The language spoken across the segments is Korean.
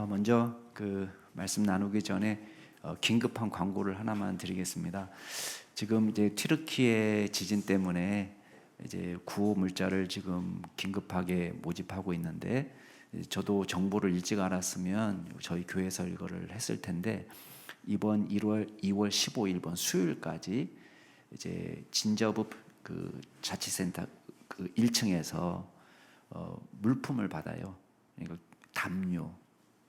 먼저 그 말씀 나누기 전에 긴급한 광고를 하나만 드리겠습니다. 지금 이제 튀르키예 지진 때문에 이제 구호 물자를 지금 긴급하게 모집하고 있는데, 저도 정보를 일찍 알았으면 저희 교회에서 이거를 했을 텐데, 이번 2월 15일번 수요일까지 이제 진저브 그 자치센터 그 1층에서 물품을 받아요. 그러니까 담요,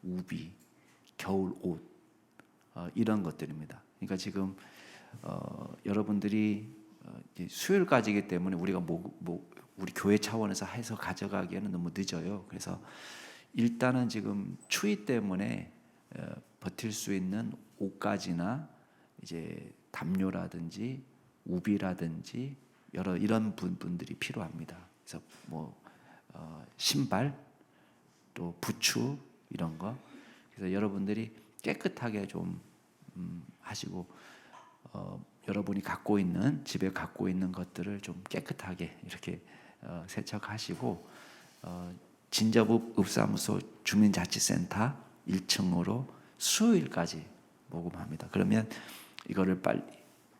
우비, 겨울 옷, 이런 것들입니다. 그러니까 지금 여러분들이 이제 수요일까지이기 때문에 우리가 우리 교회 차원에서 해서 가져가기에는 너무 늦어요. 그래서 일단은 지금 추위 때문에 버틸 수 있는 옷가지나 이제 담요라든지 우비라든지 여러 이런 분들이 필요합니다. 그래서 신발, 또 부추 이런 거. 그래서 여러분들이 깨끗하게 좀 하시고, 여러분이 집에 갖고 있는 것들을 좀 깨끗하게 이렇게 세척하시고, 진저브 읍사무소 주민자치센터 1층으로 수요일까지 모금합니다. 그러면 이거를 빨리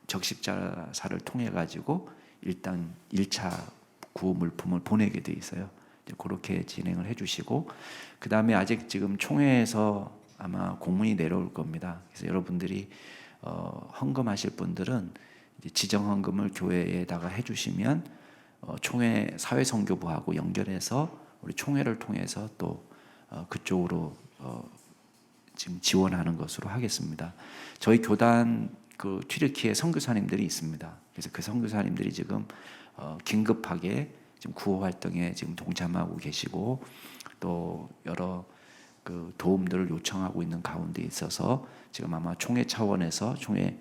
적십자사를 통해 가지고 일단 1차 구호 물품을 보내게 돼 있어요. 그렇게 진행을 해주시고, 그 다음에 아직 지금 총회에서 아마 공문이 내려올 겁니다. 그래서 여러분들이 헌금하실 분들은 이제 지정 헌금을 교회에다가 해주시면 총회 사회선교부하고 연결해서 우리 총회를 통해서 또 그쪽으로 지금 지원하는 것으로 하겠습니다. 저희 교단 그 튀르키예 선교사님들이 있습니다. 그래서 그 선교사님들이 지금 긴급하게 지금 구호 활동에 지금 동참하고 계시고, 또 여러 그 도움들을 요청하고 있는 가운데 있어서 지금 아마 총회 차원에서 총회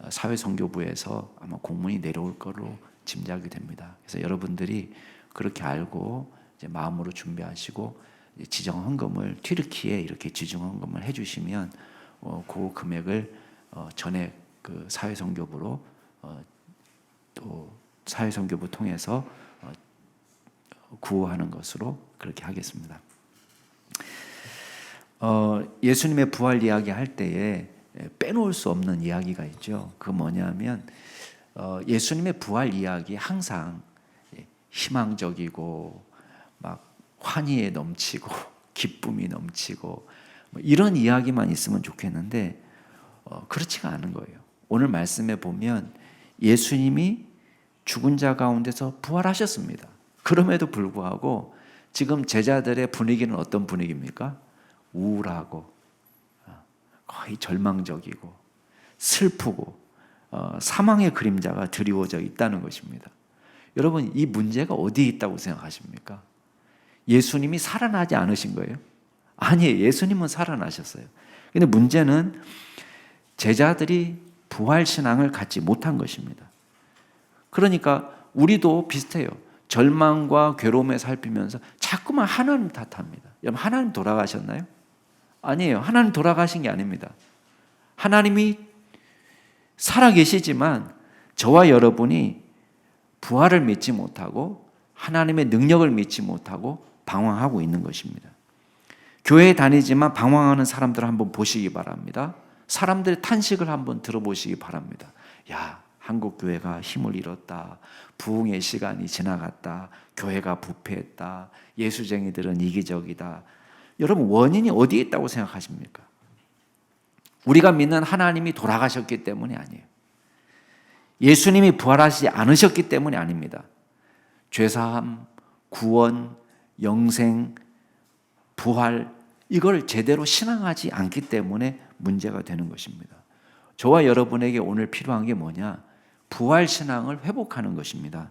사회선교부에서 아마 공문이 내려올 거로 짐작이 됩니다. 그래서 여러분들이 그렇게 알고 이제 마음으로 준비하시고 지정 헌금을 튀르키예에 이렇게 지정 헌금을 해주시면 그 금액을 전에 그 사회선교부로 또 사회선교부 통해서 구호하는 것으로 그렇게 하겠습니다. 예수님의 부활 이야기 할 때에 빼놓을 수 없는 이야기가 있죠. 그 뭐냐면 예수님의 부활 이야기 항상 희망적이고 막 환희에 넘치고 기쁨이 넘치고 이런 이야기만 있으면 좋겠는데 그렇지가 않은 거예요. 오늘 말씀에 보면 예수님이 죽은 자 가운데서 부활하셨습니다. 그럼에도 불구하고 지금 제자들의 분위기는 어떤 분위기입니까? 우울하고 거의 절망적이고 슬프고 사망의 그림자가 드리워져 있다는 것입니다. 여러분, 이 문제가 어디에 있다고 생각하십니까? 예수님이 살아나지 않으신 거예요? 아니에요. 예수님은 살아나셨어요. 근데 문제는 제자들이 부활신앙을 갖지 못한 것입니다. 그러니까 우리도 비슷해요. 절망과 괴로움에 살피면서 자꾸만 하나님 탓합니다. 여러분, 하나님 돌아가셨나요? 아니에요. 하나님 돌아가신 게 아닙니다. 하나님이 살아계시지만 저와 여러분이 부활을 믿지 못하고 하나님의 능력을 믿지 못하고 방황하고 있는 것입니다. 교회에 다니지만 방황하는 사람들을 한번 보시기 바랍니다. 사람들의 탄식을 한번 들어보시기 바랍니다. 야, 한국 교회가 힘을 잃었다. 부흥의 시간이 지나갔다. 교회가 부패했다. 예수쟁이들은 이기적이다. 여러분, 원인이 어디에 있다고 생각하십니까? 우리가 믿는 하나님이 돌아가셨기 때문이 아니에요. 예수님이 부활하시지 않으셨기 때문이 아닙니다. 죄사함, 구원, 영생, 부활, 이걸 제대로 신앙하지 않기 때문에 문제가 되는 것입니다. 저와 여러분에게 오늘 필요한 게 뭐냐? 부활신앙을 회복하는 것입니다.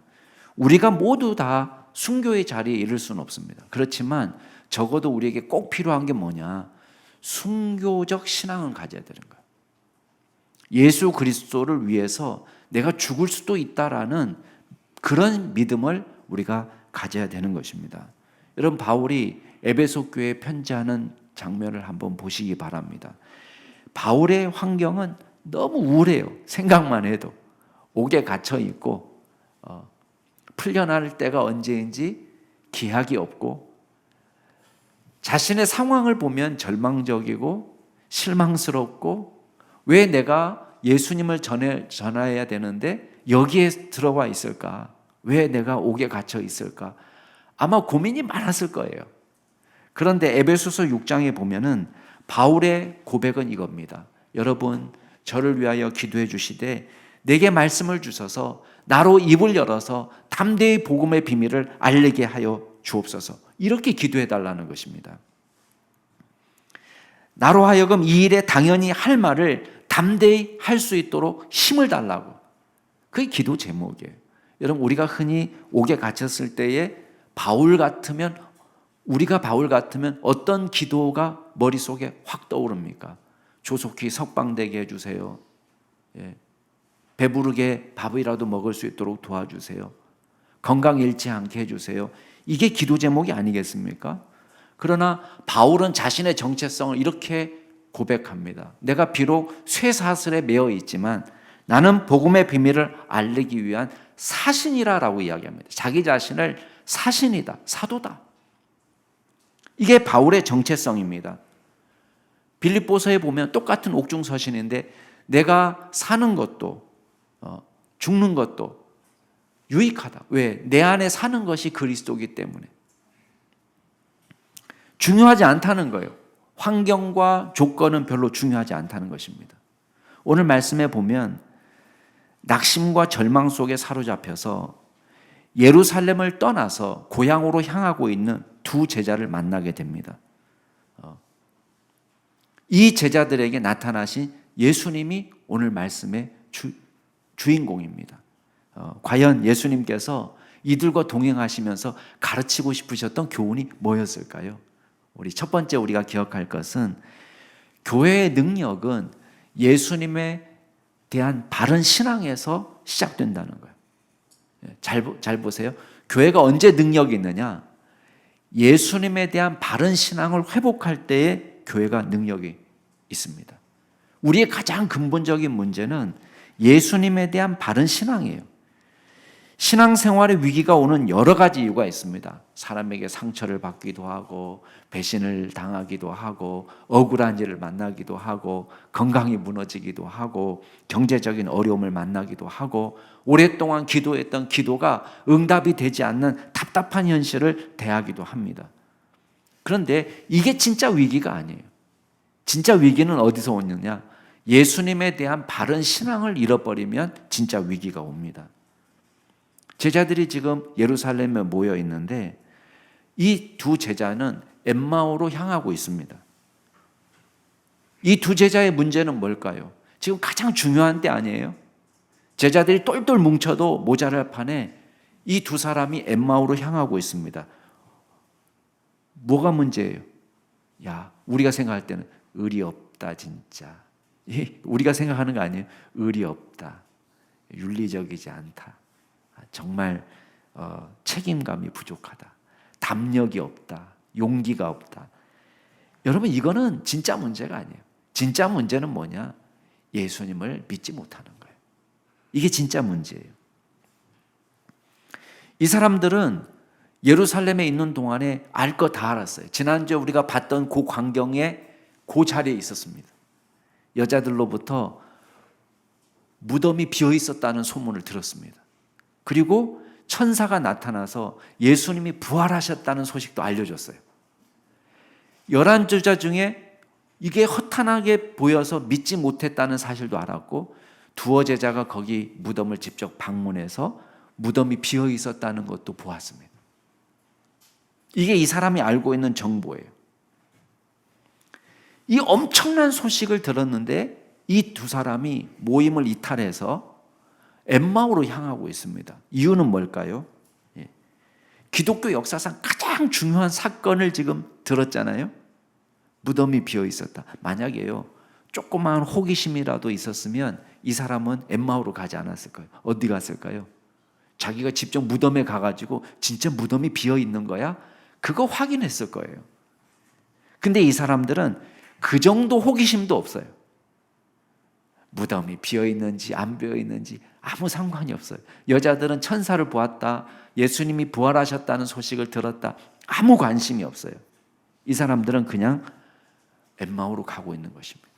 우리가 모두 다 순교의 자리에 이를 수는 없습니다. 그렇지만 적어도 우리에게 꼭 필요한 게 뭐냐? 순교적 신앙을 가져야 되는 거예요. 예수 그리스도를 위해서 내가 죽을 수도 있다라는 그런 믿음을 우리가 가져야 되는 것입니다. 여러분, 바울이 에베소 교회에 편지하는 장면을 한번 보시기 바랍니다. 바울의 환경은 너무 우울해요. 생각만 해도. 옥에 갇혀 있고 풀려날 때가 언제인지 기약이 없고 자신의 상황을 보면 절망적이고 실망스럽고 왜 내가 예수님을 전해야 되는데 여기에 들어와 있을까? 왜 내가 옥에 갇혀 있을까? 아마 고민이 많았을 거예요. 그런데 에베소서 6장에 보면은 바울의 고백은 이겁니다. 여러분, 저를 위하여 기도해 주시되 내게 말씀을 주셔서 나로 입을 열어서 담대히 복음의 비밀을 알리게 하여 주옵소서. 이렇게 기도해 달라는 것입니다. 나로 하여금 이 일에 당연히 할 말을 담대히 할 수 있도록 힘을 달라고. 그게 기도 제목이에요. 여러분, 우리가 흔히 옥에 갇혔을 때에 우리가 바울 같으면 어떤 기도가 머릿속에 확 떠오릅니까? 조속히 석방되게 해주세요. 예. 배부르게 밥이라도 먹을 수 있도록 도와주세요. 건강 잃지 않게 해주세요. 이게 기도 제목이 아니겠습니까? 그러나 바울은 자신의 정체성을 이렇게 고백합니다. 내가 비록 쇠사슬에 매어 있지만 나는 복음의 비밀을 알리기 위한 사신이라고 이야기합니다. 자기 자신을 사신이다, 사도다. 이게 바울의 정체성입니다. 빌립보서에 보면 똑같은 옥중서신인데 내가 사는 것도 죽는 것도 유익하다. 왜? 내 안에 사는 것이 그리스도이기 때문에. 중요하지 않다는 거예요. 환경과 조건은 별로 중요하지 않다는 것입니다. 오늘 말씀에 보면 낙심과 절망 속에 사로잡혀서 예루살렘을 떠나서 고향으로 향하고 있는 두 제자를 만나게 됩니다. 이 제자들에게 나타나신 예수님이 오늘 말씀의 주인공입니다. 과연 예수님께서 이들과 동행하시면서 가르치고 싶으셨던 교훈이 뭐였을까요? 우리 첫 번째 우리가 기억할 것은 교회의 능력은 예수님에 대한 바른 신앙에서 시작된다는 거예요. 잘 보세요. 교회가 언제 능력이 있느냐? 예수님에 대한 바른 신앙을 회복할 때에 교회가 능력이 있습니다. 우리의 가장 근본적인 문제는 예수님에 대한 바른 신앙이에요. 신앙생활의 위기가 오는 여러 가지 이유가 있습니다. 사람에게 상처를 받기도 하고 배신을 당하기도 하고 억울한 일을 만나기도 하고 건강이 무너지기도 하고 경제적인 어려움을 만나기도 하고 오랫동안 기도했던 기도가 응답이 되지 않는 답답한 현실을 대하기도 합니다. 그런데 이게 진짜 위기가 아니에요. 진짜 위기는 어디서 오느냐? 예수님에 대한 바른 신앙을 잃어버리면 진짜 위기가 옵니다. 제자들이 지금 예루살렘에 모여 있는데 이 두 제자는 엠마오로 향하고 있습니다. 이 두 제자의 문제는 뭘까요? 지금 가장 중요한 때 아니에요? 제자들이 똘똘 뭉쳐도 모자랄 판에 이 두 사람이 엠마오로 향하고 있습니다. 뭐가 문제예요? 우리가 생각할 때는 의리 없다 진짜. 우리가 생각하는 거 아니에요? 의리 없다. 윤리적이지 않다. 정말 책임감이 부족하다. 담력이 없다. 용기가 없다. 여러분, 이거는 진짜 문제가 아니에요. 진짜 문제는 뭐냐? 예수님을 믿지 못하는 거예요. 이게 진짜 문제예요. 이 사람들은 예루살렘에 있는 동안에 알 거 다 알았어요. 지난주에 우리가 봤던 그 광경에 그 자리에 있었습니다. 여자들로부터 무덤이 비어 있었다는 소문을 들었습니다. 그리고 천사가 나타나서 예수님이 부활하셨다는 소식도 알려줬어요. 11제자 중에 이게 허탄하게 보여서 믿지 못했다는 사실도 알았고 두어 제자가 거기 무덤을 직접 방문해서 무덤이 비어 있었다는 것도 보았습니다. 이게 이 사람이 알고 있는 정보예요. 이 엄청난 소식을 들었는데 이 두 사람이 모임을 이탈해서 엠마오로 향하고 있습니다. 이유는 뭘까요? 기독교 역사상 가장 중요한 사건을 지금 들었잖아요. 무덤이 비어 있었다. 만약에요, 조그마한 호기심이라도 있었으면 이 사람은 엠마오로 가지 않았을까요? 어디 갔을까요? 자기가 직접 무덤에 가가지고 진짜 무덤이 비어 있는 거야? 그거 확인했을 거예요. 근데 이 사람들은 그 정도 호기심도 없어요. 무덤이 비어 있는지 안 비어 있는지 아무 상관이 없어요. 여자들은 천사를 보았다, 예수님이 부활하셨다는 소식을 들었다, 아무 관심이 없어요. 이 사람들은 그냥 엠마오로 가고 있는 것입니다.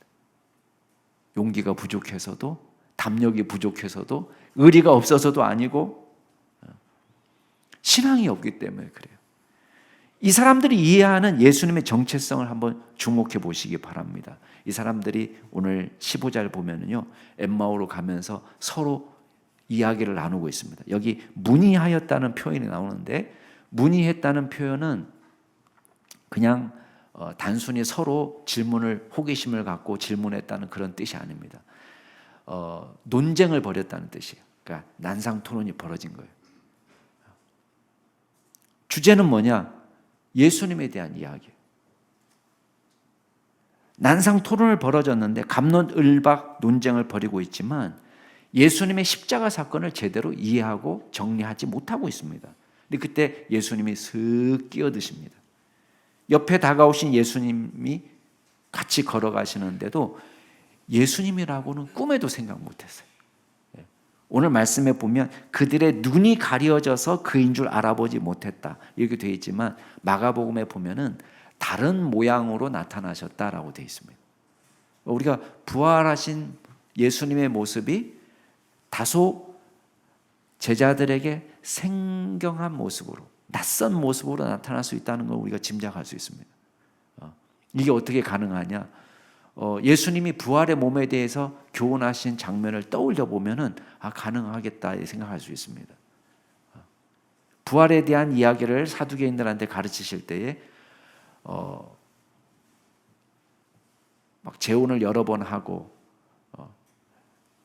용기가 부족해서도, 담력이 부족해서도, 의리가 없어서도 아니고 신앙이 없기 때문에 그래요. 이 사람들이 이해하는 예수님의 정체성을 한번 주목해 보시기 바랍니다. 이 사람들이 오늘 15절 보면은요, 엠마오로 가면서 서로 이야기를 나누고 있습니다. 여기 문의하였다는 표현이 나오는데, 문의했다는 표현은 그냥 단순히 서로 질문을, 호기심을 갖고 질문했다는 그런 뜻이 아닙니다. 논쟁을 벌였다는 뜻이에요. 그러니까 난상 토론이 벌어진 거예요. 주제는 뭐냐? 예수님에 대한 이야기예요. 난상 토론을 벌어졌는데 갑론을박 논쟁을 벌이고 있지만 예수님의 십자가 사건을 제대로 이해하고 정리하지 못하고 있습니다. 근데 그때 예수님이 슥 끼어드십니다. 옆에 다가오신 예수님이 같이 걸어가시는데도 예수님이라고는 꿈에도 생각 못했어요. 오늘 말씀에 보면 그들의 눈이 가려져서 그인 줄 알아보지 못했다 이렇게 되어 있지만 마가복음에 보면은 다른 모양으로 나타나셨다라고 되어 있습니다. 우리가 부활하신 예수님의 모습이 다소 제자들에게 생경한 모습으로, 낯선 모습으로 나타날 수 있다는 걸 우리가 짐작할 수 있습니다. 이게 어떻게 가능하냐? 예수님이 부활의 몸에 대해서 교훈하신 장면을 떠올려 보면은 가능하겠다 생각할 수 있습니다. 부활에 대한 이야기를 사두개인들한테 가르치실 때에 막 재혼을 여러 번 하고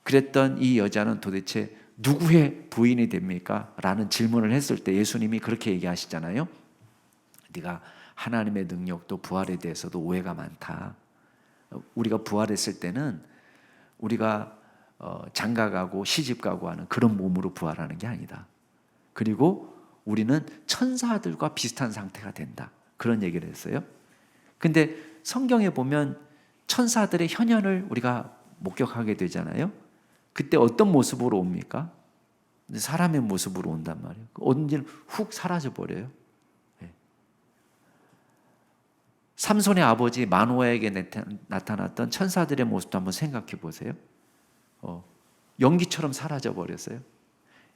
그랬던 이 여자는 도대체 누구의 부인이 됩니까? 라는 질문을 했을 때 예수님이 그렇게 얘기하시잖아요. 네가 하나님의 능력도 부활에 대해서도 오해가 많다. 우리가 부활했을 때는 우리가 장가가고 시집가고 하는 그런 몸으로 부활하는 게 아니다. 그리고 우리는 천사들과 비슷한 상태가 된다. 그런 얘기를 했어요. 근데 성경에 보면 천사들의 현현을 우리가 목격하게 되잖아요. 그때 어떤 모습으로 옵니까? 사람의 모습으로 온단 말이에요. 언제는 훅 사라져 버려요. 삼손의 아버지 마노아에게 나타났던 천사들의 모습도 한번 생각해 보세요. 연기처럼 사라져 버렸어요.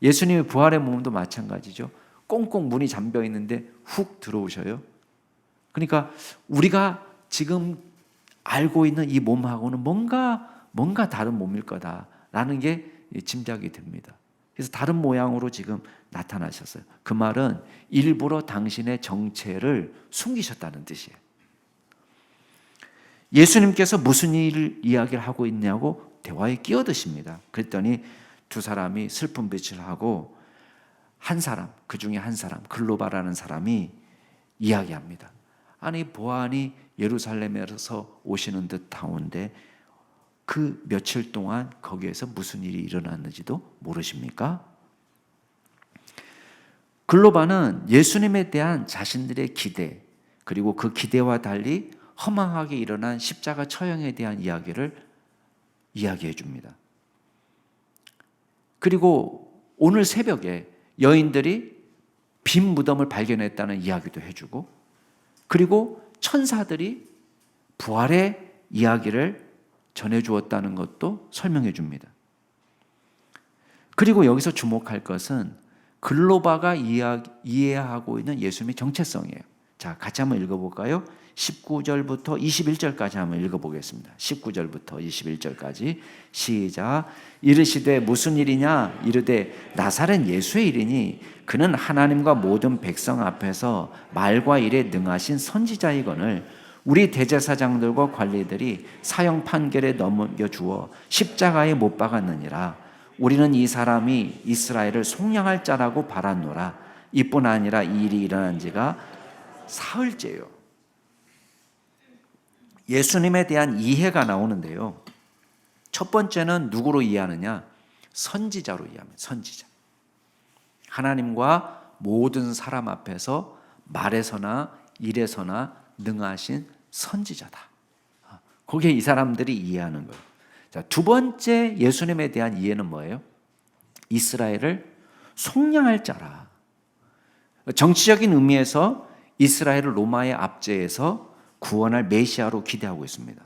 예수님의 부활의 몸도 마찬가지죠. 꽁꽁 문이 잠겨 있는데 훅 들어오셔요. 그러니까 우리가 지금 알고 있는 이 몸하고는 뭔가 다른 몸일 거다라는 게 짐작이 됩니다. 그래서 다른 모양으로 지금 나타나셨어요. 그 말은 일부러 당신의 정체를 숨기셨다는 뜻이에요. 예수님께서 무슨 일을 이야기를 하고 있냐고 대화에 끼어드십니다. 그랬더니 두 사람이 슬픈 빛을 하고 한 사람, 그 중에 한 사람, 글로바라는 사람이 이야기합니다. 아니 보아하니 예루살렘에서 오시는 듯 하온데 그 며칠 동안 거기에서 무슨 일이 일어났는지도 모르십니까? 글로바는 예수님에 대한 자신들의 기대, 그리고 그 기대와 달리 허망하게 일어난 십자가 처형에 대한 이야기를 이야기해 줍니다. 그리고 오늘 새벽에 여인들이 빈 무덤을 발견했다는 이야기도 해주고, 그리고 천사들이 부활의 이야기를 전해주었다는 것도 설명해 줍니다. 그리고 여기서 주목할 것은 글로바가 이해하고 있는 예수님의 정체성이에요. 자, 같이 한번 읽어볼까요? 19절부터 21절까지 한번 읽어보겠습니다. 19절부터 21절까지 시작. 이르시되 무슨 일이냐? 이르되 나사렛 예수의 일이니 그는 하나님과 모든 백성 앞에서 말과 일에 능하신 선지자이거늘 우리 대제사장들과 관리들이 사형 판결에 넘겨주어 십자가에 못 박았느니라. 우리는 이 사람이 이스라엘을 속량할 자라고 바랐노라. 이뿐 아니라 이 일이 일어난 지가 사흘째요. 예수님에 대한 이해가 나오는데요. 첫 번째는 누구로 이해하느냐? 선지자로 이해합니다. 선지자. 하나님과 모든 사람 앞에서 말에서나 일에서나 능하신 선지자다. 거기에 이 사람들이 이해하는 거예요. 자, 두 번째 예수님에 대한 이해는 뭐예요? 이스라엘을 속량할 자라. 정치적인 의미에서 이스라엘을 로마의 압제에서 구원할 메시아로 기대하고 있습니다.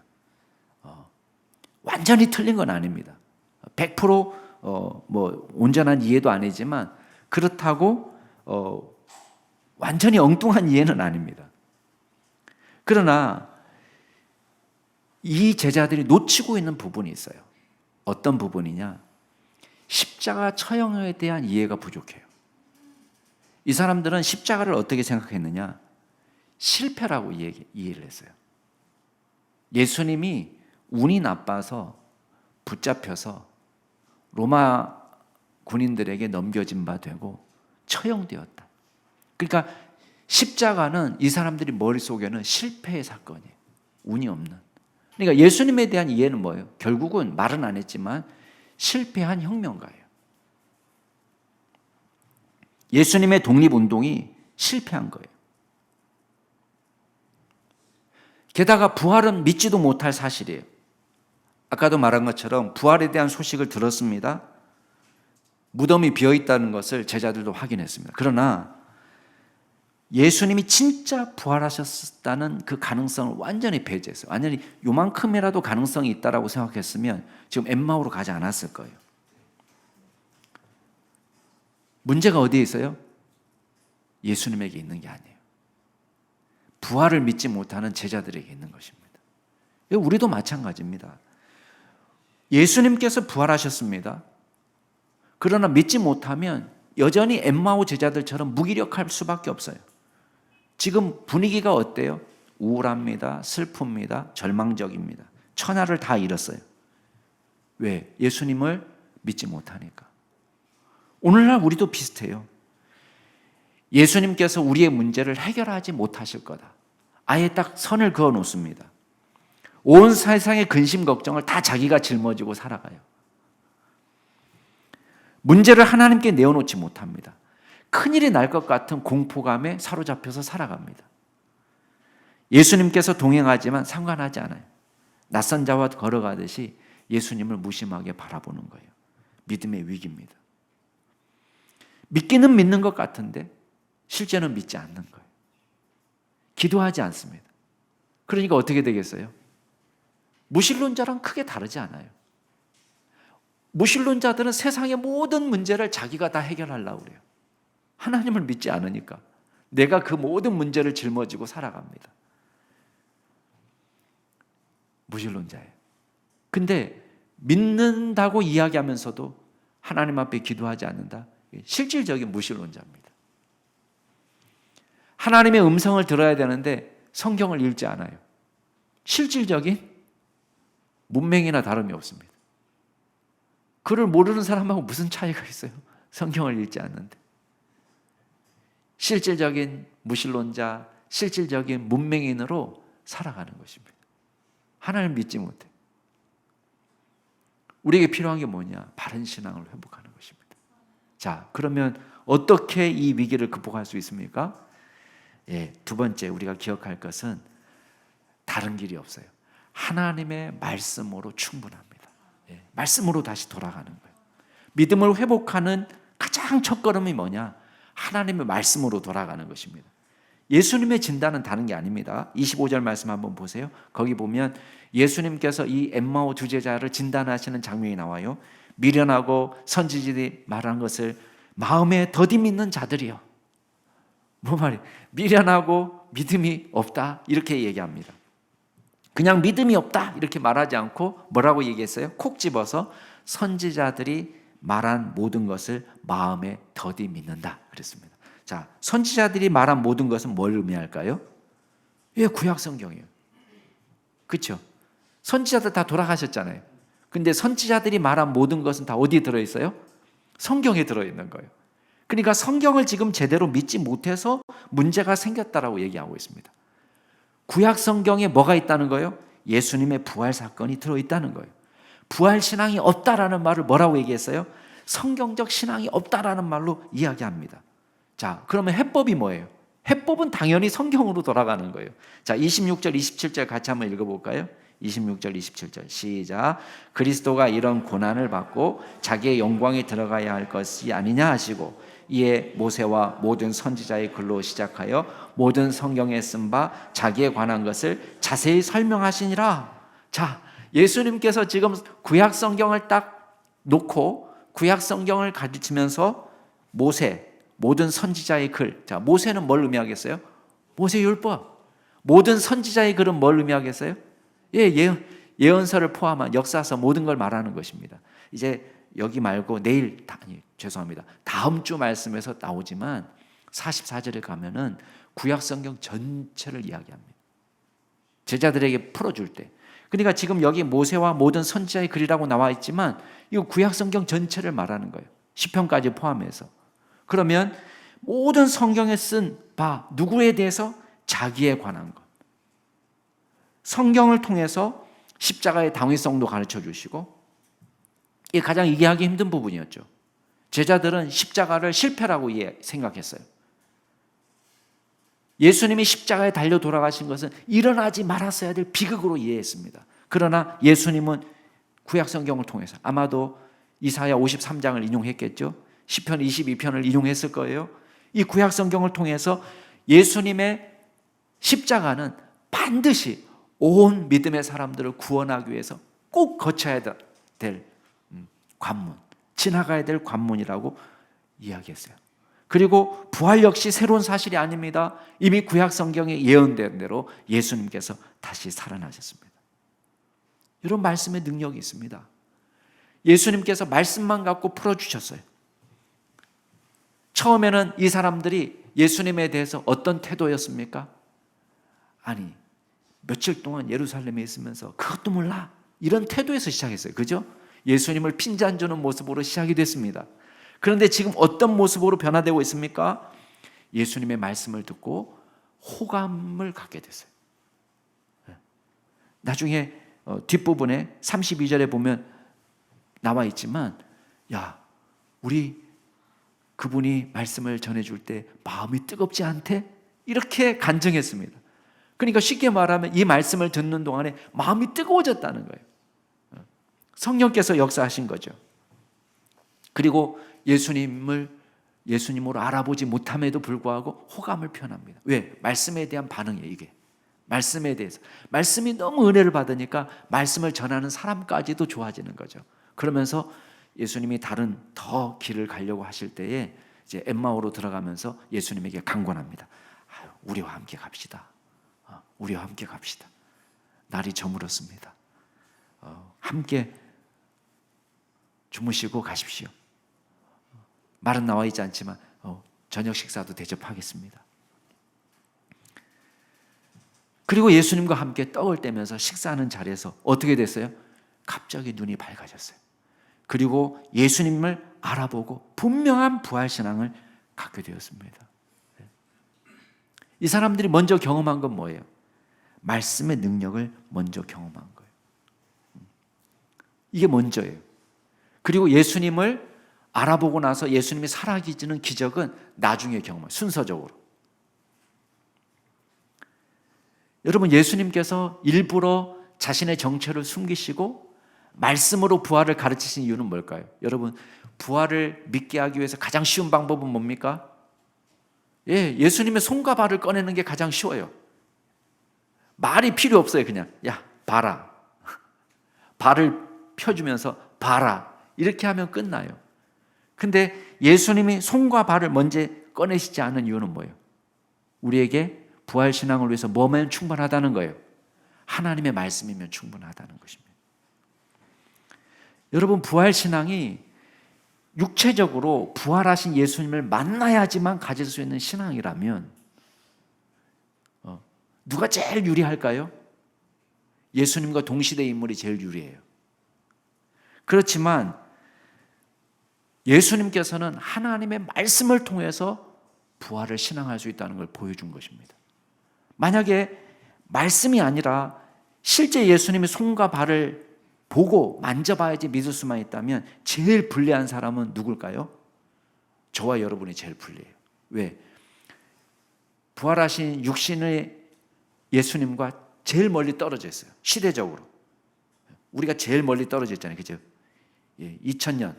완전히 틀린 건 아닙니다. 100% 온전한 이해도 아니지만 그렇다고 완전히 엉뚱한 이해는 아닙니다. 그러나 이 제자들이 놓치고 있는 부분이 있어요. 어떤 부분이냐? 십자가 처형에 대한 이해가 부족해요. 이 사람들은 십자가를 어떻게 생각했느냐? 실패라고 이해를 했어요. 예수님이 운이 나빠서 붙잡혀서 로마 군인들에게 넘겨진 바 되고 처형되었다. 그러니까 십자가는 이 사람들이 머릿속에는 실패의 사건이에요. 운이 없는. 그러니까 예수님에 대한 이해는 뭐예요? 결국은 말은 안 했지만 실패한 혁명가예요. 예수님의 독립운동이 실패한 거예요. 게다가 부활은 믿지도 못할 사실이에요. 아까도 말한 것처럼 부활에 대한 소식을 들었습니다. 무덤이 비어있다는 것을 제자들도 확인했습니다. 그러나 예수님이 진짜 부활하셨다는 그 가능성을 완전히 배제했어요. 완전히 요만큼이라도 가능성이 있다라고 생각했으면 지금 엠마오로 가지 않았을 거예요. 문제가 어디에 있어요? 예수님에게 있는 게 아니에요. 부활을 믿지 못하는 제자들에게 있는 것입니다. 우리도 마찬가지입니다. 예수님께서 부활하셨습니다. 그러나 믿지 못하면 여전히 엠마오 제자들처럼 무기력할 수밖에 없어요. 지금 분위기가 어때요? 우울합니다. 슬픕니다. 절망적입니다. 천하를 다 잃었어요. 왜? 예수님을 믿지 못하니까. 오늘날 우리도 비슷해요. 예수님께서 우리의 문제를 해결하지 못하실 거다. 아예 딱 선을 그어 놓습니다. 온 세상의 근심 걱정을 다 자기가 짊어지고 살아가요. 문제를 하나님께 내어놓지 못합니다. 큰일이 날 것 같은 공포감에 사로잡혀서 살아갑니다. 예수님께서 동행하지만 상관하지 않아요. 낯선 자와 걸어가듯이 예수님을 무심하게 바라보는 거예요. 믿음의 위기입니다. 믿기는 믿는 것 같은데 실제는 믿지 않는 거예요. 기도하지 않습니다. 그러니까 어떻게 되겠어요? 무신론자랑 크게 다르지 않아요. 무신론자들은 세상의 모든 문제를 자기가 다 해결하려고 그래요. 하나님을 믿지 않으니까 내가 그 모든 문제를 짊어지고 살아갑니다. 무신론자예요. 근데 믿는다고 이야기하면서도 하나님 앞에 기도하지 않는다. 실질적인 무신론자입니다. 하나님의 음성을 들어야 되는데 성경을 읽지 않아요. 실질적인 문맹이나 다름이 없습니다. 그를 모르는 사람하고 무슨 차이가 있어요? 성경을 읽지 않는데. 실질적인 무신론자, 실질적인 문맹인으로 살아가는 것입니다. 하나님을 믿지 못해. 우리에게 필요한 게 뭐냐? 바른 신앙을 회복하는 것입니다. 자, 그러면 어떻게 이 위기를 극복할 수 있습니까? 두 번째 우리가 기억할 것은 다른 길이 없어요. 하나님의 말씀으로 충분합니다. 말씀으로 다시 돌아가는 거예요. 믿음을 회복하는 가장 첫걸음이 뭐냐? 하나님의 말씀으로 돌아가는 것입니다. 예수님의 진단은 다른 게 아닙니다. 25절 말씀 한번 보세요. 거기 보면 예수님께서 이 엠마오 두 제자를 진단하시는 장면이 나와요. 미련하고 선지자들이 말한 것을 마음에 더디 믿는 자들이요. 뭐 말이에요? 미련하고 믿음이 없다 이렇게 얘기합니다. 그냥 믿음이 없다 이렇게 말하지 않고 뭐라고 얘기했어요? 콕 집어서 선지자들이 말한 모든 것을 마음에 더디 믿는다 그랬습니다. 자, 선지자들이 말한 모든 것은 뭘 의미할까요? 구약 성경이에요. 그렇죠? 선지자들 다 돌아가셨잖아요. 근데 선지자들이 말한 모든 것은 다 어디에 들어있어요? 성경에 들어있는 거예요. 그러니까 성경을 지금 제대로 믿지 못해서 문제가 생겼다라고 얘기하고 있습니다. 구약 성경에 뭐가 있다는 거예요? 예수님의 부활 사건이 들어있다는 거예요. 부활 신앙이 없다라는 말을 뭐라고 얘기했어요? 성경적 신앙이 없다라는 말로 이야기합니다. 자, 그러면 해법이 뭐예요? 해법은 당연히 성경으로 돌아가는 거예요. 자, 26절, 27절 같이 한번 읽어볼까요? 26절, 27절 시작. 그리스도가 이런 고난을 받고 자기의 영광에 들어가야 할 것이 아니냐 하시고 이에 모세와 모든 선지자의 글로 시작하여 모든 성경에 쓴 바 자기에 관한 것을 자세히 설명하시니라. 자, 예수님께서 지금 구약 성경을 딱 놓고 구약 성경을 가르치면서 모세, 모든 선지자의 글. 자, 모세는 뭘 의미하겠어요? 모세 율법. 모든 선지자의 글은 뭘 의미하겠어요? 예언서를 포함한 역사서 모든 걸 말하는 것입니다. 이제 여기 말고 죄송합니다. 다음 주 말씀에서 나오지만 44절에 가면은 구약 성경 전체를 이야기합니다. 제자들에게 풀어줄 때. 그러니까 지금 여기 모세와 모든 선지자의 글이라고 나와 있지만 이거 구약 성경 전체를 말하는 거예요. 시편까지 포함해서. 그러면 모든 성경에 쓴 바 누구에 대해서? 자기에 관한 것. 성경을 통해서 십자가의 당위성도 가르쳐 주시고, 이게 가장 이해하기 힘든 부분이었죠. 제자들은 십자가를 실패라고 생각했어요. 예수님이 십자가에 달려 돌아가신 것은 일어나지 말았어야 될 비극으로 이해했습니다. 그러나 예수님은 구약 성경을 통해서 아마도 이사야 53장을 인용했겠죠. 시편 22편을 인용했을 거예요. 이 구약 성경을 통해서 예수님의 십자가는 반드시 온 믿음의 사람들을 구원하기 위해서 꼭 거쳐야 될 관문, 지나가야 될 관문이라고 이야기했어요. 그리고 부활 역시 새로운 사실이 아닙니다. 이미 구약 성경에 예언된 대로 예수님께서 다시 살아나셨습니다. 이런 말씀의 능력이 있습니다. 예수님께서 말씀만 갖고 풀어주셨어요. 처음에는 이 사람들이 예수님에 대해서 어떤 태도였습니까? 아니, 며칠 동안 예루살렘에 있으면서 그것도 몰라, 이런 태도에서 시작했어요. 그죠? 예수님을 핀잔 주는 모습으로 시작이 됐습니다. 그런데 지금 어떤 모습으로 변화되고 있습니까? 예수님의 말씀을 듣고 호감을 갖게 됐어요. 나중에 뒷부분에 32절에 보면 나와 있지만, 야, 우리 그분이 말씀을 전해줄 때 마음이 뜨겁지 않대? 이렇게 간증했습니다. 그러니까 쉽게 말하면 이 말씀을 듣는 동안에 마음이 뜨거워졌다는 거예요. 성령께서 역사하신 거죠. 그리고 예수님으로 알아보지 못함에도 불구하고 호감을 표현합니다. 왜? 말씀에 대한 반응이에요, 이게. 말씀에 대해서. 말씀이 너무 은혜를 받으니까 말씀을 전하는 사람까지도 좋아지는 거죠. 그러면서 예수님이 다른 더 길을 가려고 하실 때에 이제 엠마오로 들어가면서 예수님에게 강권합니다. 우리와 함께 갑시다. 우리와 함께 갑시다. 날이 저물었습니다. 함께 주무시고 가십시오. 말은 나와 있지 않지만 저녁 식사도 대접하겠습니다. 그리고 예수님과 함께 떡을 떼면서 식사하는 자리에서 어떻게 됐어요? 갑자기 눈이 밝아졌어요. 그리고 예수님을 알아보고 분명한 부활신앙을 갖게 되었습니다. 이 사람들이 먼저 경험한 건 뭐예요? 말씀의 능력을 먼저 경험한 거예요. 이게 먼저예요. 그리고 예수님을 알아보고 나서 예수님이 살아계시는 기적은 나중에 경험해요. 순서적으로. 여러분, 예수님께서 일부러 자신의 정체를 숨기시고 말씀으로 부활을 가르치신 이유는 뭘까요? 여러분, 부활을 믿게 하기 위해서 가장 쉬운 방법은 뭡니까? 예수님의 손과 발을 꺼내는 게 가장 쉬워요. 말이 필요 없어요. 그냥 야, 봐라. 발을 펴주면서 봐라. 이렇게 하면 끝나요. 근데 예수님이 손과 발을 먼저 꺼내시지 않은 이유는 뭐예요? 우리에게 부활신앙을 위해서 뭐면 충분하다는 거예요? 하나님의 말씀이면 충분하다는 것입니다. 여러분, 부활신앙이 육체적으로 부활하신 예수님을 만나야지만 가질 수 있는 신앙이라면 누가 제일 유리할까요? 예수님과 동시대 인물이 제일 유리해요. 그렇지만 예수님께서는 하나님의 말씀을 통해서 부활을 신앙할 수 있다는 걸 보여준 것입니다. 만약에 말씀이 아니라 실제 예수님의 손과 발을 보고 만져봐야지 믿을 수만 있다면 제일 불리한 사람은 누굴까요? 저와 여러분이 제일 불리해요. 왜? 부활하신 육신의 예수님과 제일 멀리 떨어져 있어요. 시대적으로. 우리가 제일 멀리 떨어져 있잖아요. 그죠? 2000년.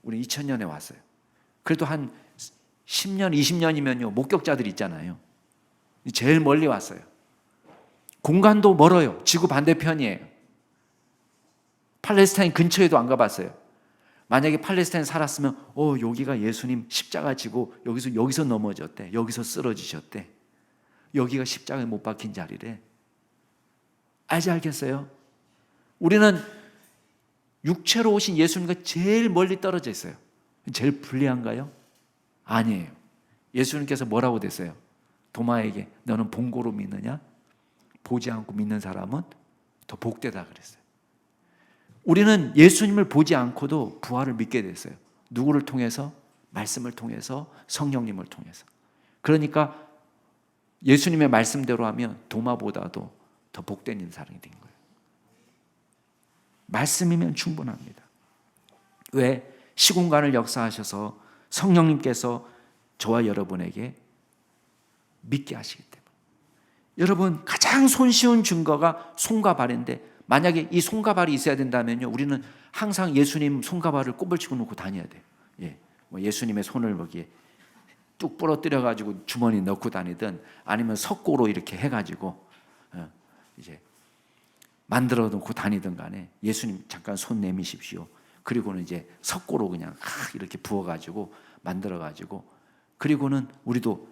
우리 2000년에 왔어요. 그래도 한 10년, 20년이면요 목격자들 있잖아요. 제일 멀리 왔어요. 공간도 멀어요. 지구 반대편이에요. 팔레스타인 근처에도 안 가봤어요. 만약에 팔레스타인 살았으면 여기가 예수님 십자가 지고 여기서 넘어졌대. 여기서 쓰러지셨대. 여기가 십자가에 못 박힌 자리래. 알겠어요? 우리는 육체로 오신 예수님과 제일 멀리 떨어져 있어요. 제일 불리한가요? 아니에요. 예수님께서 뭐라고 됐어요? 도마에게 너는 본고로 믿느냐? 보지 않고 믿는 사람은 더 복되다 그랬어요. 우리는 예수님을 보지 않고도 부활을 믿게 됐어요. 누구를 통해서? 말씀을 통해서, 성령님을 통해서. 그러니까 예수님의 말씀대로 하면 도마보다도 더 복된 인사람이 된 거예요. 말씀이면 충분합니다. 왜? 시공간을 역사하셔서 성령님께서 저와 여러분에게 믿게 하시기 때문에. 여러분, 가장 손쉬운 증거가 손과 발인데, 만약에 이 손과 발이 있어야 된다면요, 우리는 항상 예수님 손과 발을 꼽을치고 놓고 다녀야 돼요. 예수님의 손을 거기에 뚝 부러뜨려 가지고 주머니 넣고 다니든, 아니면 석고로 이렇게 해가지고 이제 만들어 놓고 다니든 간에 예수님 잠깐 손 내미십시오. 그리고는 이제 석고로 그냥 이렇게 부어가지고 만들어가지고, 그리고는 우리도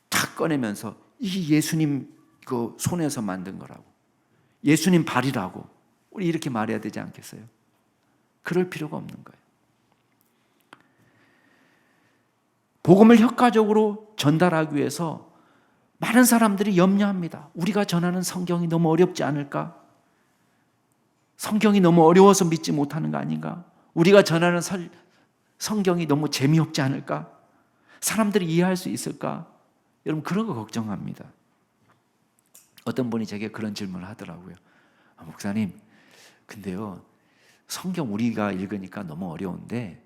탁 꺼내면서 이게 예수님 그 손에서 만든 거라고, 예수님 발이라고 우리 이렇게 말해야 되지 않겠어요? 그럴 필요가 없는 거예요. 복음을 효과적으로 전달하기 위해서 많은 사람들이 염려합니다. 우리가 전하는 성경이 너무 어렵지 않을까? 성경이 너무 어려워서 믿지 못하는 거 아닌가? 우리가 전하는 성경이 너무 재미없지 않을까? 사람들이 이해할 수 있을까? 여러분, 그런 거 걱정합니다. 어떤 분이 제게 그런 질문을 하더라고요. 목사님, 근데요, 성경 우리가 읽으니까 너무 어려운데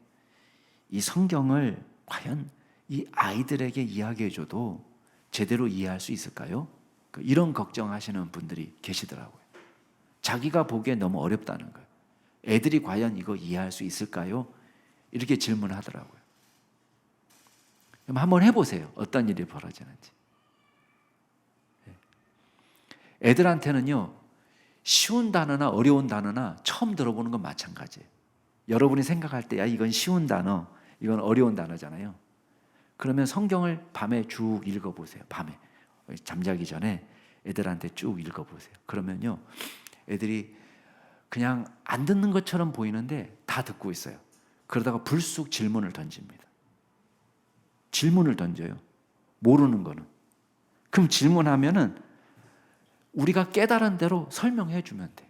이 성경을 과연 이 아이들에게 이야기해줘도 제대로 이해할 수 있을까요? 이런 걱정하시는 분들이 계시더라고요. 자기가 보기에 너무 어렵다는 거예요. 애들이 과연 이거 이해할 수 있을까요? 이렇게 질문하더라고요. 그럼 한번 해보세요. 어떤 일이 벌어지는지. 애들한테는요, 쉬운 단어나 어려운 단어나 처음 들어보는 건 마찬가지예요. 여러분이 생각할 때 이건 쉬운 단어, 이건 어려운 단어잖아요. 그러면 성경을 밤에 쭉 읽어보세요. 밤에 잠자기 전에 애들한테 쭉 읽어보세요. 그러면요, 애들이 그냥 안 듣는 것처럼 보이는데 다 듣고 있어요. 그러다가 불쑥 질문을 던집니다. 질문을 던져요. 모르는 거는. 그럼 질문하면은 우리가 깨달은 대로 설명해 주면 돼요.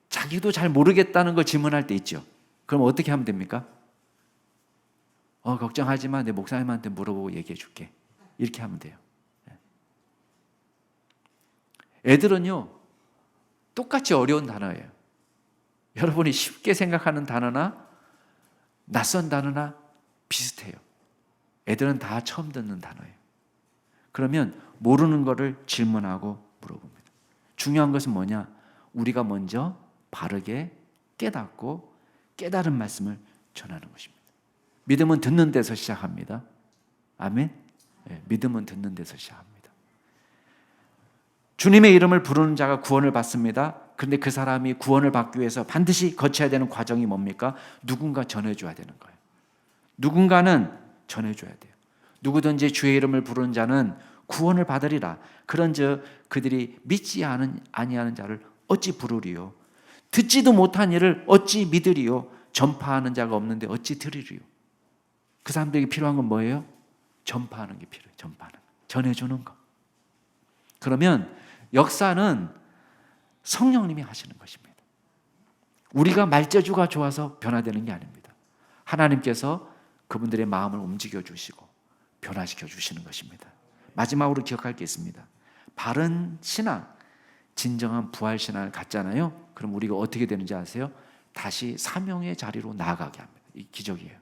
자기도 잘 모르겠다는 걸 질문할 때 있죠. 그럼 어떻게 하면 됩니까? 걱정하지 마. 내 목사님한테 물어보고 얘기해 줄게. 이렇게 하면 돼요. 애들은요, 똑같이 어려운 단어예요. 여러분이 쉽게 생각하는 단어나 낯선 단어나 비슷해요. 애들은 다 처음 듣는 단어예요. 그러면 모르는 거를 질문하고 물어봅니다. 중요한 것은 뭐냐? 우리가 먼저 바르게 깨닫고 깨달은 말씀을 전하는 것입니다. 믿음은 듣는 데서 시작합니다. 아멘? 믿음은 듣는 데서 시작합니다. 주님의 이름을 부르는 자가 구원을 받습니다. 그런데 그 사람이 구원을 받기 위해서 반드시 거쳐야 되는 과정이 뭡니까? 누군가 전해줘야 되는 거예요. 누군가는 전해줘야 돼요. 누구든지 주의 이름을 부르는 자는 구원을 받으리라. 그런즉 그들이 믿지 아니하는 자를 어찌 부르리요? 듣지도 못한 일을 어찌 믿으리요? 전파하는 자가 없는데 어찌 들으리요? 그 사람들에게 필요한 건 뭐예요? 전파하는 게 필요해요. 전해주는 거. 그러면 역사는 성령님이 하시는 것입니다. 우리가 말재주가 좋아서 변화되는 게 아닙니다. 하나님께서 그분들의 마음을 움직여 주시고 변화시켜 주시는 것입니다. 마지막으로 기억할 게 있습니다. 바른 신앙, 진정한 부활 신앙을 갖잖아요. 그럼 우리가 어떻게 되는지 아세요? 다시 사명의 자리로 나아가게 합니다. 이 기적이에요.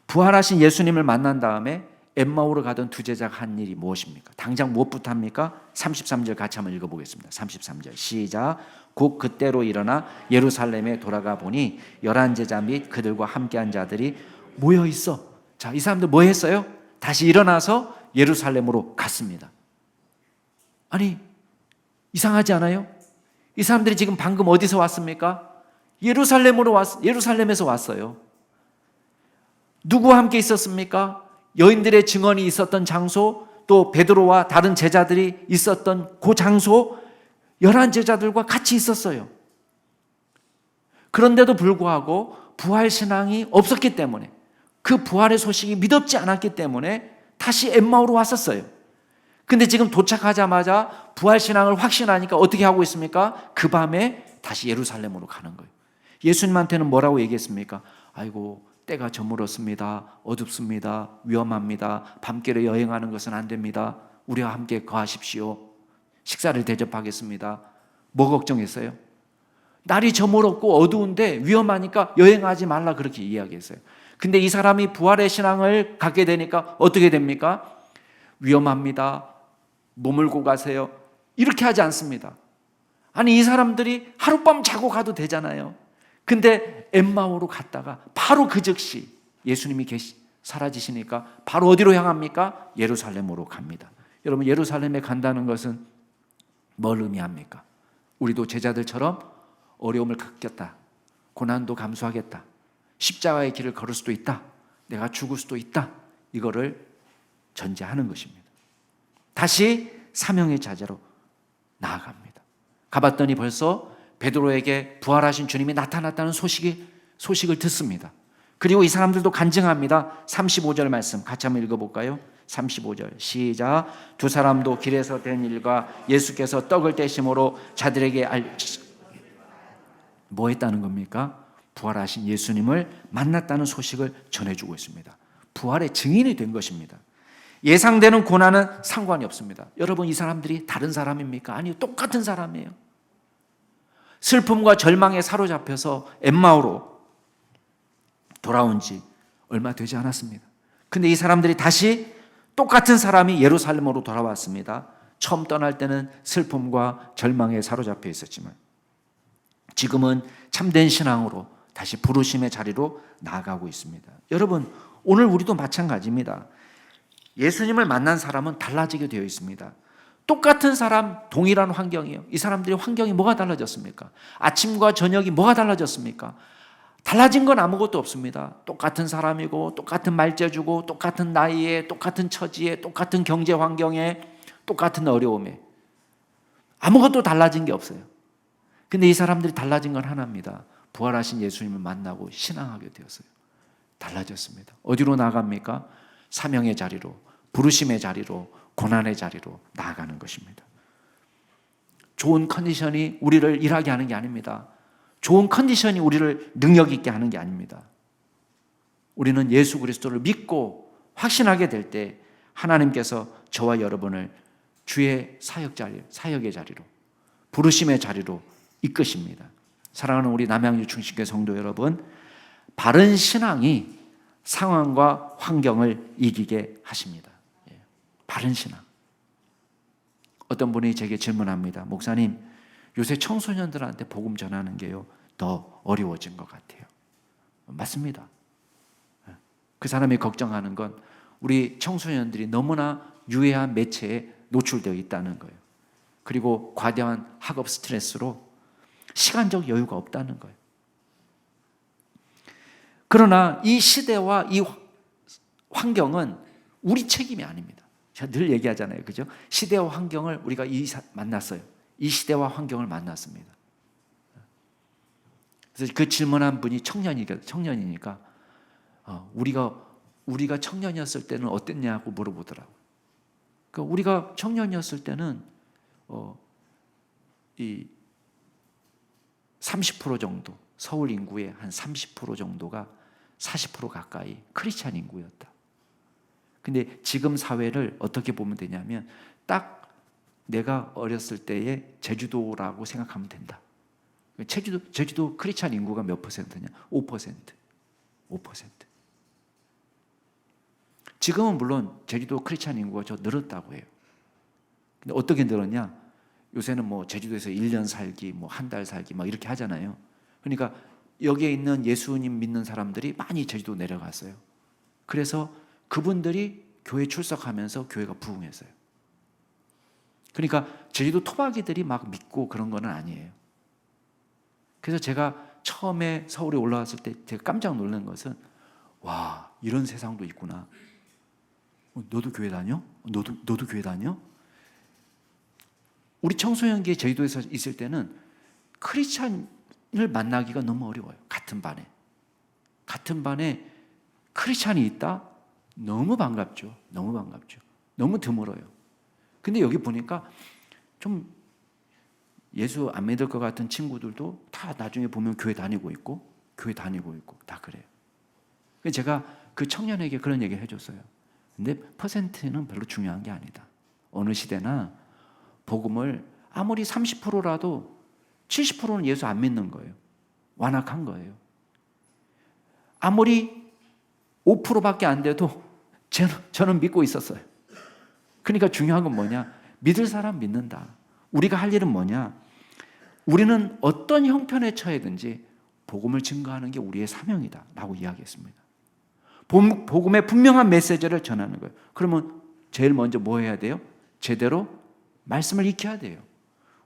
부활하신 예수님을 만난 다음에 엠마오로 가던 두 제자가 한 일이 무엇입니까? 당장 무엇부터 합니까? 33절 같이 한번 읽어보겠습니다. 33절 시작. 곧 그때로 일어나 예루살렘에 돌아가 보니 11제자 및 그들과 함께한 자들이 모여 있어. 자, 이 사람들 뭐 했어요? 다시 일어나서 예루살렘으로 갔습니다. 아니, 이상하지 않아요? 이 사람들이 지금 방금 어디서 왔습니까? 예루살렘에서 왔어요. 누구와 함께 있었습니까? 여인들의 증언이 있었던 장소, 또 베드로와 다른 제자들이 있었던 그 장소, 11제자들과 같이 있었어요. 그런데도 불구하고 부활신앙이 없었기 때문에, 그 부활의 소식이 믿었지 않았기 때문에 다시 엠마오로 왔었어요. 근데 지금 도착하자마자 부활신앙을 확신하니까 어떻게 하고 있습니까? 그 밤에 다시 예루살렘으로 가는 거예요. 예수님한테는 뭐라고 얘기했습니까? 아이고, 때가 저물었습니다. 어둡습니다. 위험합니다. 밤길에 여행하는 것은 안 됩니다. 우리와 함께 거하십시오. 식사를 대접하겠습니다. 뭐 걱정했어요? 날이 저물었고 어두운데 위험하니까 여행하지 말라 그렇게 이야기했어요. 근데 이 사람이 부활의 신앙을 갖게 되니까 어떻게 됩니까? 위험합니다. 머물고 가세요. 이렇게 하지 않습니다. 아니, 이 사람들이 하룻밤 자고 가도 되잖아요. 근데 엠마오로 갔다가 바로 그 즉시 예수님이 사라지시니까 바로 어디로 향합니까? 예루살렘으로 갑니다. 여러분, 예루살렘에 간다는 것은 뭘 의미합니까? 우리도 제자들처럼 어려움을 겪겠다. 고난도 감수하겠다. 십자가의 길을 걸을 수도 있다. 내가 죽을 수도 있다. 이거를 전제하는 것입니다. 다시 사명의 자제로 나아갑니다. 가봤더니 벌써 베드로에게 부활하신 주님이 나타났다는 소식을 듣습니다. 그리고 이 사람들도 간증합니다. 35절 말씀 같이 한번 읽어볼까요? 35절 시작. 두 사람도 길에서 된 일과 예수께서 떡을 떼심으로 자들에게 뭐 했다는 겁니까? 부활하신 예수님을 만났다는 소식을 전해주고 있습니다. 부활의 증인이 된 것입니다. 예상되는 고난은 상관이 없습니다. 여러분, 이 사람들이 다른 사람입니까? 아니요, 똑같은 사람이에요. 슬픔과 절망에 사로잡혀서 엠마오로 돌아온 지 얼마 되지 않았습니다. 근데 이 사람들이 다시 똑같은 사람이 예루살렘으로 돌아왔습니다. 처음 떠날 때는 슬픔과 절망에 사로잡혀 있었지만 지금은 참된 신앙으로 다시 부르심의 자리로 나아가고 있습니다. 여러분, 오늘 우리도 마찬가지입니다. 예수님을 만난 사람은 달라지게 되어 있습니다. 똑같은 사람, 동일한 환경이에요. 이 사람들의 환경이 뭐가 달라졌습니까? 아침과 저녁이 뭐가 달라졌습니까? 달라진 건 아무것도 없습니다. 똑같은 사람이고, 똑같은 말재주고, 똑같은 나이에, 똑같은 처지에, 똑같은 경제 환경에, 똑같은 어려움에 아무것도 달라진 게 없어요. 근데 이 사람들이 달라진 건 하나입니다. 부활하신 예수님을 만나고 신앙하게 되었어요. 달라졌습니다. 어디로 나갑니까? 사명의 자리로, 부르심의 자리로, 고난의 자리로 나아가는 것입니다. 좋은 컨디션이 우리를 일하게 하는 게 아닙니다. 좋은 컨디션이 우리를 능력 있게 하는 게 아닙니다. 우리는 예수 그리스도를 믿고 확신하게 될 때 하나님께서 저와 여러분을 주의 사역의 자리로, 부르심의 자리로 이끄십니다. 사랑하는 우리 남양주 충신교회 성도 여러분, 바른 신앙이 상황과 환경을 이기게 하십니다. 바른 신앙. 어떤 분이 제게 질문합니다. 목사님, 요새 청소년들한테 복음 전하는 게요, 더 어려워진 것 같아요. 맞습니다. 그 사람이 걱정하는 건 우리 청소년들이 너무나 유해한 매체에 노출되어 있다는 거예요. 그리고 과도한 학업 스트레스로 시간적 여유가 없다는 거예요. 그러나 이 시대와 이 환경은 우리 책임이 아닙니다. 제가 늘 얘기하잖아요. 그죠? 시대와 환경을 우리가 만났어요. 이 시대와 환경을 만났습니다. 그래서 그 질문한 분이 청년이니까 우리가 청년이었을 때는 어땠냐고 물어보더라고요. 그러니까 우리가 청년이었을 때는 이 30% 정도, 서울 인구의 한 30% 정도가 40% 가까이 크리스찬 인구였다. 근데 지금 사회를 어떻게 보면 되냐면 딱 내가 어렸을 때의 제주도라고 생각하면 된다. 제주도 크리스찬 인구가 몇 퍼센트냐? 5%. 지금은 물론 제주도 크리스찬 인구가 저 늘었다고 해요. 근데 어떻게 늘었냐? 요새는 뭐 제주도에서 1년 살기, 뭐 한 달 살기 막 이렇게 하잖아요. 그러니까 여기에 있는 예수님 믿는 사람들이 많이 제주도 내려갔어요. 그래서 그분들이 교회 출석하면서 교회가 부흥했어요. 그러니까 제주도 토박이들이 막 믿고 그런 건 아니에요. 그래서 제가 처음에 서울에 올라왔을 때 제가 깜짝 놀란 것은 와, 이런 세상도 있구나. 너도 교회 다녀? 너도 교회 다녀? 우리 청소년기에 제주도에서 있을 때는 크리스찬을 만나기가 너무 어려워요. 같은 반에 크리스찬이 있다? 너무 반갑죠. 너무 드물어요. 근데 여기 보니까 좀 예수 안 믿을 것 같은 친구들도 다 나중에 보면 교회 다니고 있고 다 그래요. 그래서 제가 그 청년에게 그런 얘기를 해줬어요. 근데 퍼센트는 별로 중요한 게 아니다. 어느 시대나 복음을 아무리 30%라도 70%는 예수 안 믿는 거예요. 완악한 거예요. 아무리 5%밖에 안 돼도 저는 믿고 있었어요. 그러니까 중요한 건 뭐냐? 믿을 사람 믿는다. 우리가 할 일은 뭐냐? 우리는 어떤 형편에 처해든지 복음을 증거하는 게 우리의 사명이다 라고 이야기했습니다. 복음의 분명한 메시지를 전하는 거예요. 그러면 제일 먼저 뭐 해야 돼요? 제대로 말씀을 익혀야 돼요.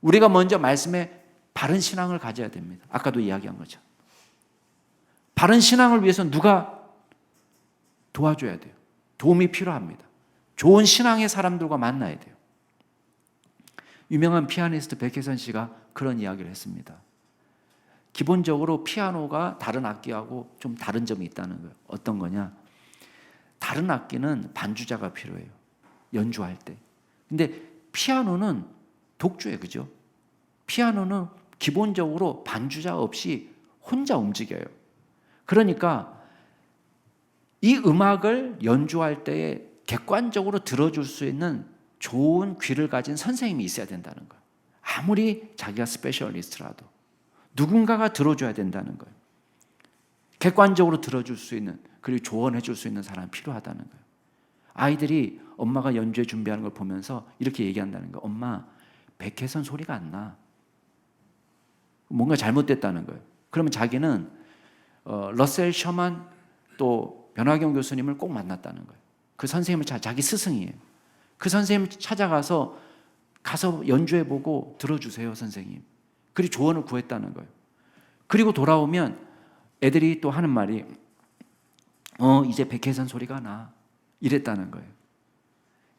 우리가 먼저 말씀에 바른 신앙을 가져야 됩니다. 아까도 이야기한 거죠. 바른 신앙을 위해서 누가 도와줘야 돼요. 도움이 필요합니다. 좋은 신앙의 사람들과 만나야 돼요. 유명한 피아니스트 백혜선 씨가 그런 이야기를 했습니다. 기본적으로 피아노가 다른 악기하고 좀 다른 점이 있다는 거예요. 어떤 거냐? 다른 악기는 반주자가 필요해요. 연주할 때. 근데 피아노는 독주예요. 그죠? 피아노는 기본적으로 반주자 없이 혼자 움직여요. 그러니까 이 음악을 연주할 때에 객관적으로 들어줄 수 있는 좋은 귀를 가진 선생님이 있어야 된다는 거예요. 아무리 자기가 스페셜리스트라도 누군가가 들어줘야 된다는 거예요. 객관적으로 들어줄 수 있는, 그리고 조언해 줄 수 있는 사람이 필요하다는 거예요. 아이들이 엄마가 연주회 준비하는 걸 보면서 이렇게 얘기한다는 거예요. 엄마, 백혜선 소리가 안 나. 뭔가 잘못됐다는 거예요. 그러면 자기는 러셀 셔만 또 변화경 교수님을 꼭 만났다는 거예요. 그 선생님을 자기 스승이에요. 그 선생님 찾아가서 연주해보고 들어주세요, 선생님. 그리고 조언을 구했다는 거예요. 그리고 돌아오면 애들이 또 하는 말이 이제 백혜선 소리가 나. 이랬다는 거예요.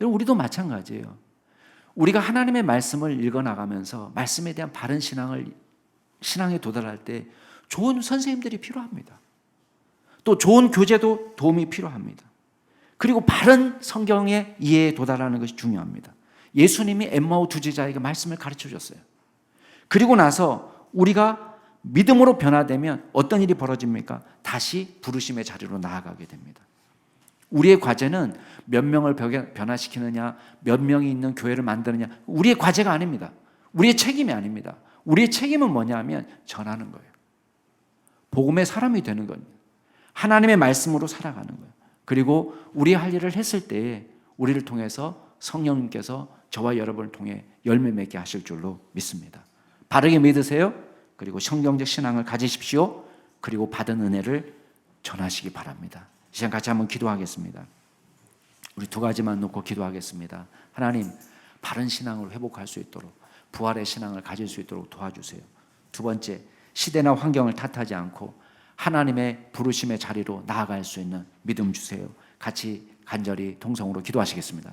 여러분, 우리도 마찬가지예요. 우리가 하나님의 말씀을 읽어나가면서 말씀에 대한 바른 신앙에 도달할 때 좋은 선생님들이 필요합니다. 또 좋은 교재도 도움이 필요합니다. 그리고 바른 성경의 이해에 도달하는 것이 중요합니다. 예수님이 엠마오 두 제자에게 말씀을 가르쳐 줬어요. 그리고 나서 우리가 믿음으로 변화되면 어떤 일이 벌어집니까? 다시 부르심의 자리로 나아가게 됩니다. 우리의 과제는 몇 명을 변화시키느냐, 몇 명이 있는 교회를 만드느냐, 우리의 과제가 아닙니다. 우리의 책임이 아닙니다. 우리의 책임은 뭐냐면 전하는 거예요. 복음의 사람이 되는 겁니다. 하나님의 말씀으로 살아가는 거예요. 그리고 우리 할 일을 했을 때에 우리를 통해서 성령님께서 저와 여러분을 통해 열매 맺게 하실 줄로 믿습니다. 바르게 믿으세요. 그리고 성경적 신앙을 가지십시오. 그리고 받은 은혜를 전하시기 바랍니다. 이 시간 같이 한번 기도하겠습니다. 우리 두 가지만 놓고 기도하겠습니다. 하나님, 바른 신앙을 회복할 수 있도록, 부활의 신앙을 가질 수 있도록 도와주세요. 두 번째, 시대나 환경을 탓하지 않고 하나님의 부르심의 자리로 나아갈 수 있는 믿음 주세요. 같이 간절히 동성으로 기도하시겠습니다.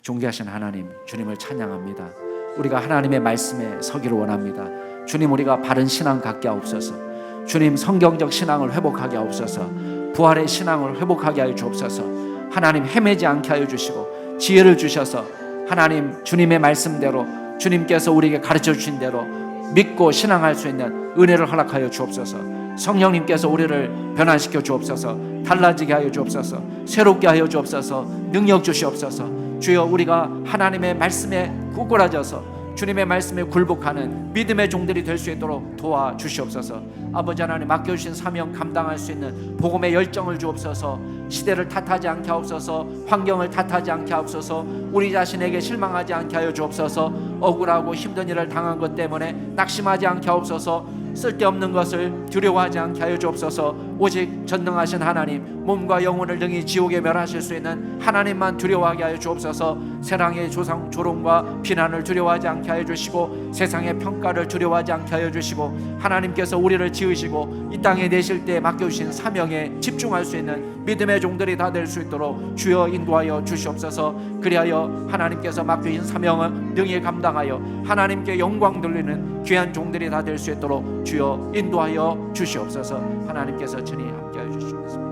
존귀하신 하나님, 주님을 찬양합니다. 우리가 하나님의 말씀에 서기를 원합니다. 주님, 우리가 바른 신앙 갖게 하옵소서. 주님, 성경적 신앙을 회복하게 하옵소서. 부활의 신앙을 회복하게 하여 주옵소서. 하나님, 헤매지 않게 하여 주시고 지혜를 주셔서 하나님, 주님의 말씀대로 주님께서 우리에게 가르쳐 주신 대로 믿고 신앙할 수 있는 은혜를 허락하여 주옵소서. 성령님께서 우리를 변화시켜 주옵소서. 달라지게 하여 주옵소서. 새롭게 하여 주옵소서. 능력 주시옵소서. 주여, 우리가 하나님의 말씀에 구꾸라져서 주님의 말씀에 굴복하는 믿음의 종들이 될 수 있도록 도와주시옵소서. 아버지 하나님, 맡겨주신 사명 감당할 수 있는 복음의 열정을 주옵소서. 시대를 탓하지 않게 하옵소서. 환경을 탓하지 않게 하옵소서. 우리 자신에게 실망하지 않게 하여 주옵소서. 억울하고 힘든 일을 당한 것 때문에 낙심하지 않게 하옵소서. 쓸데없는 것을 두려워하지 않게 하여 주옵소서. 오직 전능하신 하나님, 몸과 영혼을 능히 지옥에 멸하실 수 있는 하나님만 두려워하게 하여 주옵소서. 세상의 조롱과 비난을 두려워하지 않게 하여 주시고, 세상의 평가를 두려워하지 않게 하여 주시고, 하나님께서 우리를 지으시고 이 땅에 내실 때 맡겨주신 사명에 집중할 수 있는 믿음의 종들이 다 될 수 있도록 주여 인도하여 주시옵소서. 그리하여 하나님께서 맡겨주신 사명을 능히 감당하여 하나님께 영광 돌리는 귀한 종들이 다 될 수 있도록 주여 인도하여 주시옵소서. 하나님께서 친히 함께하여 주시옵소서.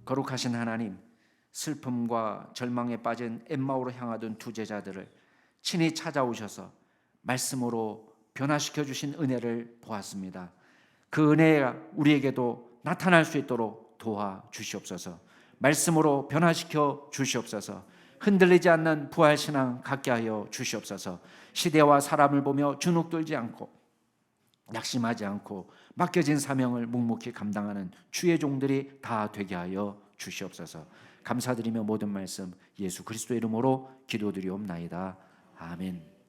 거룩하신 하나님, 슬픔과 절망에 빠진 엠마오로 향하던 두 제자들을 친히 찾아오셔서 말씀으로 변화시켜 주신 은혜를 보았습니다. 그 은혜가 우리에게도 나타날 수 있도록 도와주시옵소서. 말씀으로 변화시켜 주시옵소서. 흔들리지 않는 부활신앙 갖게 하여 주시옵소서. 시대와 사람을 보며 주눅들지 않고 낙심하지 않고 맡겨진 사명을 묵묵히 감당하는 주의 종들이 다 되게 하여 주시옵소서. 감사드리며 모든 말씀 예수 그리스도의 이름으로 기도드리옵나이다. 아멘.